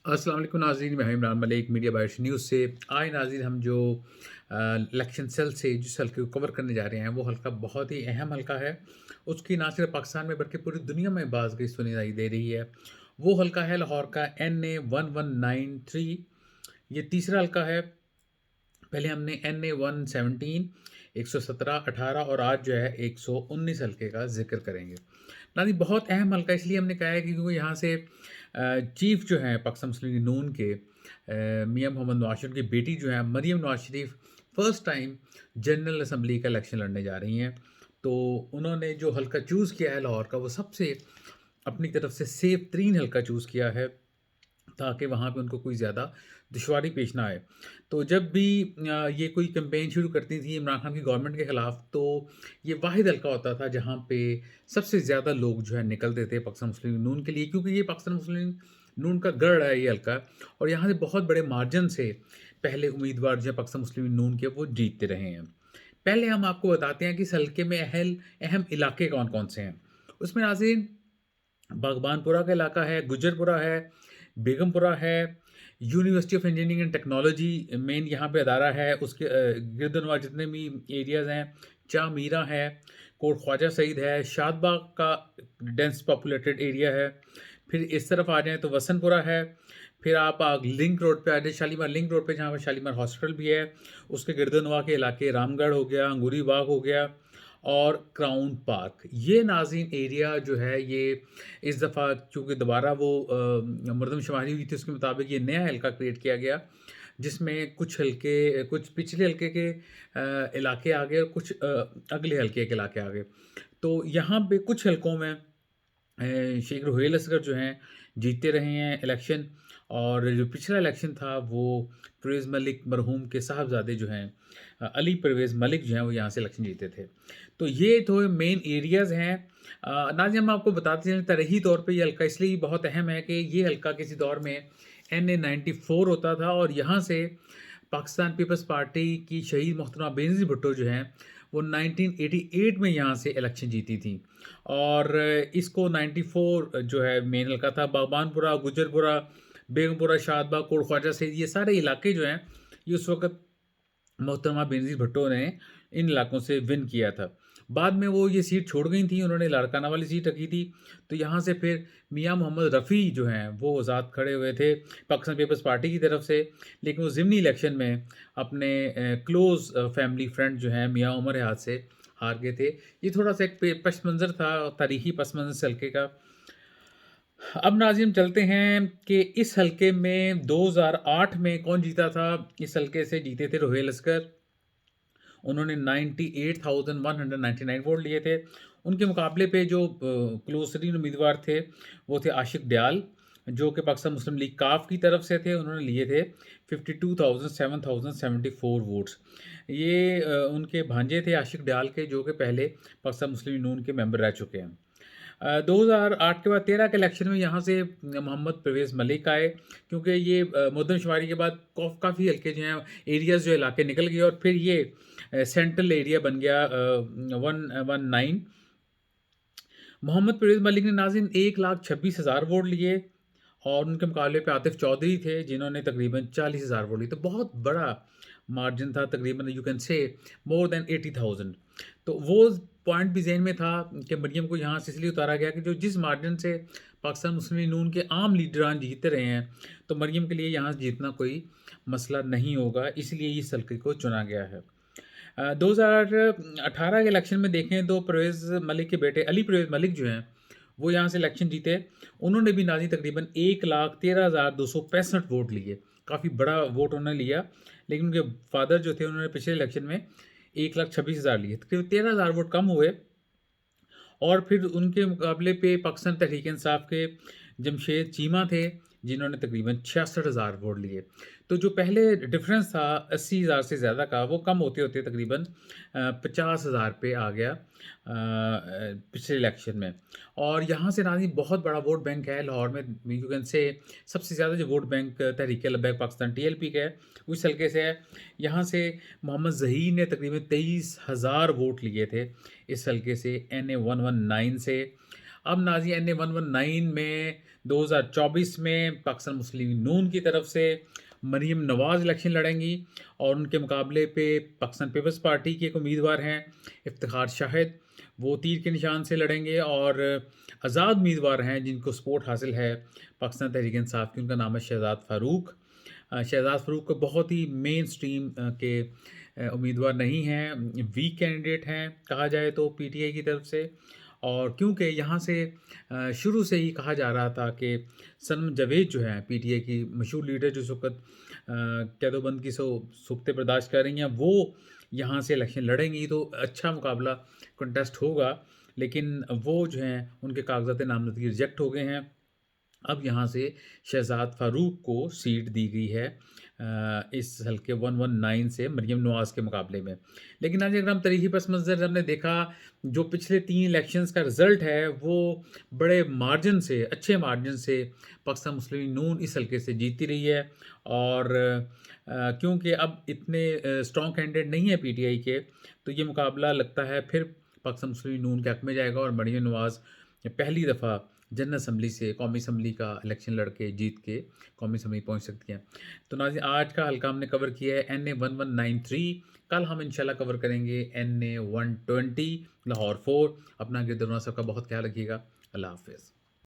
अस्सलाम वालेकुम नाज़रीन, मैं Imran Malik media buyers news से। आए नाज़रीन, हम जो इलेक्शन सेल से जिस हल्के को कवर करने जा रहे हैं, वो हल्का बहुत ही अहम हल्का है। उसकी ना सिर्फ पाकिस्तान में बल्कि पूरी दुनिया में बाज़ सुनाई दे रही है। वो हल्का है लाहौर का NA 1193। ये तीसरा हल्का है। पहले हमने NA 117, 117, 18 और आज जो है 119 हल्के का ज़िक्र करेंगे। नाज़रीन, बहुत अहम हल्का इसलिए हमने कहा है कि क्योंकि यहाँ से चीफ़ जो हैं पाकिस्तान मुस्लिम लीग नून के मियां मोहम्मद नवाज शरीफ की बेटी जो है Maryam Nawaz Sharif first time general assembly का इलेक्शन लड़ने जा रही हैं। तो उन्होंने जो हल्का चूज़ किया है लाहौर का, वो सबसे अपनी तरफ से सेफ तरीन हल्का चूज़ किया है, ताकि वहाँ पे उनको कोई ज़्यादा दुश्वारी पेश ना आए। तो जब भी ये कोई कैंपेन शुरू करती थी इमरान खान की गवर्नमेंट के ख़िलाफ़, तो ये वाहिद हल्का होता था जहाँ पे सबसे ज़्यादा लोग जो है निकलते थे पाकिस्तान मुस्लिम लीग नून के लिए, क्योंकि ये पाकिस्तान मुस्लिम लीग नून का गढ़ है ये हल्का। और यहाँ से बहुत बड़े मार्जिन से पहले उम्मीदवार जो है पाकिस्तान मुस्लिम लीग नून के, वो जीतते रहे हैं। पहले हम आपको बताते हैं कि इस हल्के में अहम इलाके कौन-कौन से हैं। उसमें नाज़रीन, बागबानपुरा का इलाका है, गुजरपुरा है, बेगमपुरा है, university of engineering and technology main यहाँ पे अदारा है, उसके गिरदनवा जितने भी एरियाज़ हैं, चाह मीरा है, कोट ख्वाजा सईद है, शादबाग का डेंस पॉपुलेटेड एरिया है। फिर इस तरफ आ जाएँ तो वसनपुरा है। फिर आप लिंक रोड पे आ जाए, शालीमार लिंक रोड पे, जहाँ पे शालीमार हॉस्पिटल भी है। उसके गिरदनवा के इलाके रामगढ़ हो गया, अंगूरी बाग हो गया और क्राउन पार्क। ये नाज़रीन एरिया जो है, ये इस दफ़ा चूँकि दोबारा वो मरदमशुमारी हुई थी, उसके मुताबिक ये नया हल्का क्रिएट किया गया, जिसमें कुछ पिछले हल्के के इलाके आ गए और कुछ अगले हल्के के इलाके आ गए। तो यहाँ पे कुछ हलकों में शेख रुहेल असगर जो हैं जीतते रहे हैं इलेक्शन। और जो पिछला इलेक्शन था वो परवेज़ मलिक मरहूम के साहबज़ादे जो हैं अली परवेज़ मलिक जो हैं, वो यहाँ से इलेक्शन जीते थे। तो ये तो मेन एरियाज़ हैं। नाज़रीन, हम आपको बताते चलें तरीख़ी तौर पे ये हल्का इसलिए बहुत अहम है कि ये हल्का किसी दौर में NA 94 होता था, और यहाँ से पाकिस्तान पीपल्स पार्टी की शहीद मोहतरमा बेनज़ीर भुट्टो जो हैं, वो 1988 में यहाँ से इलेक्शन जीती थी। और इसको 94 जो है मेन हल्का था। बागबानपुरा, गुजरपुरा, बेगमपुरा, शादबाग, कोट ख्वाजा सईद, ये सारे इलाके जो हैं, ये उस वक़्त मोहतरमा बेनज़ीर भुट्टो ने इन इलाकों से विन किया था। बाद में वो ये सीट छोड़ गई थी, उन्होंने लाड़काना वाली सीट रखी थी। तो यहाँ से फिर मियां मोहम्मद रफ़ी जो हैं, वो आज़ाद खड़े हुए थे पाकिस्तान पीपल्स पार्टी की तरफ से। लेकिन वो ज़िमनी इलेक्शन में अपने क्लोज़ फैमिली फ्रेंड जो हैं मियां उमर हयात से हार गए थे। ये थोड़ा-सा एक पे पस मंज़र था, तारीख़ी पस मंज़र इस हल्के का। अब नाज़रीन, चलते हैं कि इस हल्के में 2008 में कौन जीता था। इस हल्के से जीते थे रुहेल असगर। उन्होंने 98,199 वोट लिए थे। उनके मुकाबले पे जो क्लोज़ तरीन उम्मीदवार थे, वो थे आशिक दयाल, जो कि पाकिस्तान मुस्लिम लीग काफ की तरफ से थे। उन्होंने लिए थे 52,774 वोट्स। ये उनके भांजे थे आशिक दयाल के, जो कि पहले पाकिस्तान मुस्लिम लीग नून के मेंबर रह चुके हैं। 2008 के बाद 13 के इलेक्शन में यहाँ से मोहम्मद परवेज़ मलिक आए, क्योंकि ये मरदमशुमारी के बाद काफ़ी हल्के जो हैं, एरियाज़ जो इलाके निकल गए, और फिर ये सेंट्रल एरिया बन गया 119। मोहम्मद परवेज़ मलिक ने नाज़रीन 1,26,000 वोट लिए, और उनके मुकाबले पे आतिफ़ चौधरी थे, जिन्होंने तकरीबन 40,000 वोट लिए। तो बहुत बड़ा मार्जिन था, तकरीबन you can say more than 80,000। तो वो पॉइंट भी ज़हन में था कि मरियम को यहाँ से इसलिए उतारा गया कि जो जिस मार्जिन से पाकिस्तान मुस्लिम लीग नून के आम लीडरान जीतते रहे हैं, तो मरियम के लिए यहाँ जीतना कोई मसला नहीं होगा, इसलिए इस हल्के को चुना गया है। 2018 के इलेक्शन में देखें तो परवेज़ मलिक के बेटे अली परवेज़ मलिक जो हैं, वो यहाँ से इलेक्शन जीते। उन्होंने भी नाज़रीन तकरीबन 1,13,265 वोट लिए। काफ़ी बड़ा वोट उन्होंने लिया, लेकिन उनके फादर जो थे, उन्होंने पिछले इलेक्शन में 1,26,000 लिए। तकरीबन 13,000 वोट कम हुए। और फिर उनके मुकाबले पे पाकिस्तान तहरीक-ए-इंसाफ के जमशेद चीमा थे, जिन्होंने तकरीबन 66,000 वोट लिए। तो जो पहले डिफरेंस था 80,000 से ज़्यादा का, वो कम होते-होते तकरीबन 50,000 पे आ गया पिछले इलेक्शन में। और यहाँ से नाज़रीन बहुत बड़ा वोट बैंक है लाहौर में, यू कैन से सबसे ज़्यादा जो vote bank Tehreek-e-Labbaik Pakistan TLP का है, उस हल्के से है। यहाँ से मोहम्मद ज़हीर ने तकरीबन 23,000 वोट लिए थे इस हल्के से, NA 119 से। अब नाज़ी एनए 119 में 2024 में पाकिस्तान मुस्लिम लीग नून की तरफ से मरीम नवाज़ इलेक्शन लड़ेंगी और उनके मुकाबले पे पाकिस्तान पीपल्स पार्टी के एक उम्मीदवार हैं इफ्तिखार शाहिद, वो तीर के निशान से लड़ेंगे और आज़ाद उम्मीदवार हैं जिनको सपोर्ट हासिल है पाकिस्तान तहरीक इंसाफ की, उनका नाम है शहज़ाद फ़ारूक। शहज़ाद फ़ारूक को बहुत ही मेन स्ट्रीम के उम्मीदवार नहीं हैं, वीक कैंडिडेट हैं कहा जाए तो पीटीआई की तरफ से। और क्योंकि यहाँ से शुरू से ही कहा जा रहा था कि सनम जावेद जो हैं पीटीआई की मशहूर लीडर जो इस वक़्त कैदोबंद की सुख्तें बर्दाश्त कर रही हैं, वो यहाँ से इलेक्शन लड़ेंगी तो अच्छा मुकाबला कंटेस्ट होगा। लेकिन वो जो हैं उनके कागज़ात नामज़दगी रिजेक्ट हो गए हैं। अब यहाँ से शहज़ाद फ़ारूक को सीट दी गई है इस हल्के 119 से मरीम नवाज़ के मुकाबले में। लेकिन आज अगर हम तारीख़ी पस मंज़र हमने देखा, जो पिछले 3 इलेक्शंस का रिज़ल्ट है वो बड़े मार्जिन से, अच्छे मार्जिन से पाकिस्तान मुस्लिम लीग नून इस हल्के से जीतती रही है। और क्योंकि अब इतने स्ट्रॉन्ग कैंडिडेट नहीं है पीटीआई के, तो ये मुकाबला लगता है फिर पाकिस्तान मुस्लिम लीग नून के हक में जाएगा और मरीम नवाज़ पहली दफ़ा जनरल असम्बली से कौमी असम्बली का इलेक्शन लड़के जीत के कौमी असम्बली पहुंच सकती हैं। तो नाज़रीन, आज का हल्का हमने कवर किया है एन ए 1193। कल हम इंशाल्लाह कवर करेंगे एन ए 120 लाहौर 4। अपना गिरदरवा सबका बहुत ख्याल रखिएगा। अल्लाह हाफिज़।